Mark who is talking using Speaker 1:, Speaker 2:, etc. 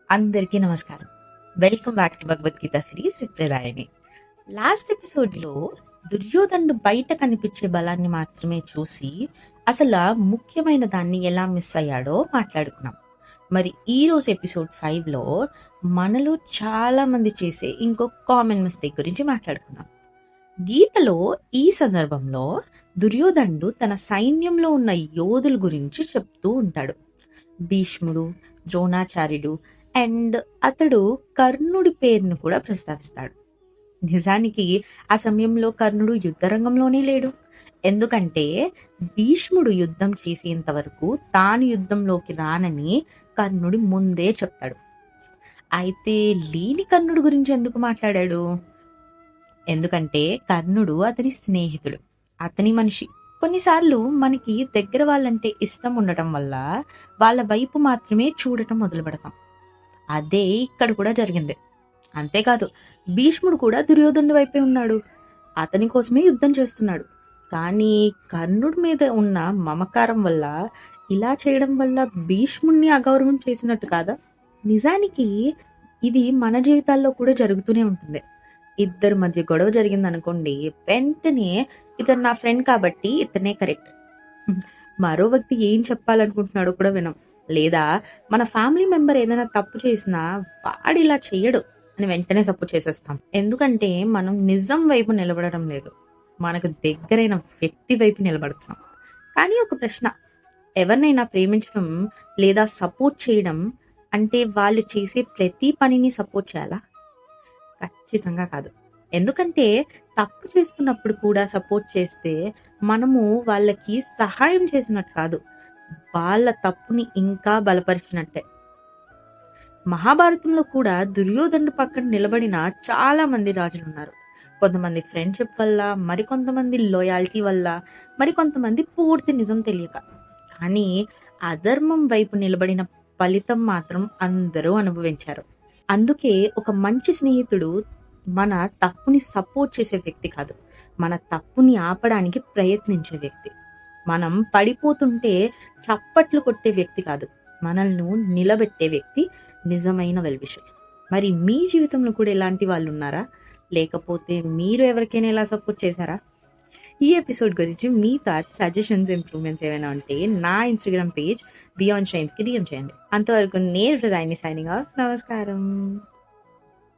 Speaker 1: అందరికీ నమస్కారం. Welcome back to Bhagavadgita series with Pradayani. Last ఎపిసోడ్లో దుర్యోధనుడు బయట కనిపించే బలాన్ని మాత్రమే చూసి అసలు ముఖ్యమైన దాన్ని ఎలా మిస్ అయ్యాడో మాట్లాడుకున్నాం. మరి ఈ రోజు ఎపిసోడ్ 5లో మనలో చాలా మంది చేసే ఇంకో కామన్ మిస్టేక్ గురించి మాట్లాడుకుందాం. గీతలో ఈ సందర్భంలో దుర్యోధనుడు తన సైన్యంలో ఉన్న యోధుల గురించి చెప్తూ ఉంటాడు. భీష్ముడు, ద్రోణాచార్యుడు అండ్ అతడు కర్ణుడి పేరును కూడా ప్రస్తావిస్తాడు. నిజానికి ఆ సమయంలో కర్ణుడు యుద్ధరంగంలోనే లేడు. ఎందుకంటే భీష్ముడు యుద్ధం చేసేంత వరకు తాను యుద్ధంలోకి రానని కర్ణుడి ముందే చెప్తాడు. అయితే లేని కర్ణుడి గురించి ఎందుకు మాట్లాడాడు? ఎందుకంటే కర్ణుడు అతని స్నేహితుడు, అతని మనిషి. కొన్నిసార్లు మనకి దగ్గర వాళ్ళంటే ఇష్టం ఉండటం వల్ల వాళ్ళ వైపు మాత్రమే చూడటం మొదలు పెడతాం. అదే ఇక్కడ కూడా జరిగింది. అంతేకాదు, భీష్ముడు కూడా దుర్యోధనుడి వైపే ఉన్నాడు, అతని కోసమే యుద్ధం చేస్తున్నాడు. కానీ కర్ణుడి మీద ఉన్న మమకారం వల్ల ఇలా చేయడం వల్ల భీష్ముడిని అగౌరవం చేసినట్టు కాదా? నిజానికి ఇది మన జీవితాల్లో కూడా జరుగుతూనే ఉంటుంది. ఇద్దరి మధ్య గొడవ జరిగింది అనుకోండి, వెంటనే ఇతను నా ఫ్రెండ్ కాబట్టి ఇతనే కరెక్ట్, మరో వ్యక్తి ఏం చెప్పాలనుకుంటున్నాడో కూడా వినం. లేదా మన ఫ్యామిలీ మెంబర్ ఏదైనా తప్పు చేసినా వాడు ఇలా చెయ్యడు అని వెంటనే సపోర్ట్ చేసేస్తాం. ఎందుకంటే మనం నిజం వైపు నిలబడడం లేదు, మనకు దగ్గరైన వ్యక్తి వైపు నిలబడుతున్నాం. కానీ ఒక ప్రశ్న, ఎవరినైనా ప్రేమించడం లేదా సపోర్ట్ చేయడం అంటే వాళ్ళు చేసే ప్రతి పనిని సపోర్ట్ చేయాలా? ఖచ్చితంగా కాదు. ఎందుకంటే తప్పు చేస్తున్నప్పుడు కూడా సపోర్ట్ చేస్తే మనము వాళ్ళకి సహాయం చేసినట్టు కాదు, వాళ్ళ తప్పుని ఇంకా బలపరిచినట్టే. మహాభారతంలో కూడా దుర్యోధనుడు పక్కన నిలబడిన చాలా మంది రాజులు ఉన్నారు. కొంతమంది ఫ్రెండ్షిప్ వల్ల, మరికొంతమంది లాయల్టీ వల్ల, మరికొంతమంది పూర్తి నిజం తెలియక. కానీ అధర్మం వైపు నిలబడిన ఫలితం మాత్రం అందరూ అనుభవించారు. అందుకే ఒక మంచి స్నేహితుడు మన తప్పుని సపోర్ట్ చేసే వ్యక్తి కాదు, మన తప్పుని ఆపడానికి ప్రయత్నించే వ్యక్తి. మనం పడిపోతుంటే చప్పట్లు కొట్టే వ్యక్తి కాదు, మనల్ని నిలబెట్టే వ్యక్తి నిజమైన వెల్విషర్. మరి మీ జీవితంలో కూడా ఇలాంటి వాళ్ళు ఉన్నారా? లేకపోతే మీరు ఎవరికైనా ఇలా సపోర్ట్ చేశారా? ఈ ఎపిసోడ్ గురించి మీ థాట్స్, సజెషన్స్, ఇంప్రూవ్మెంట్స్ ఏమైనా ఉంటే నా ఇన్స్టాగ్రామ్ పేజ్ బియాండ్ షైన్స్ కి DM చేయండి. అంతవరకు నేను ప్రదాయిని సైనింగ్ ఆఫ్. నమస్కారం.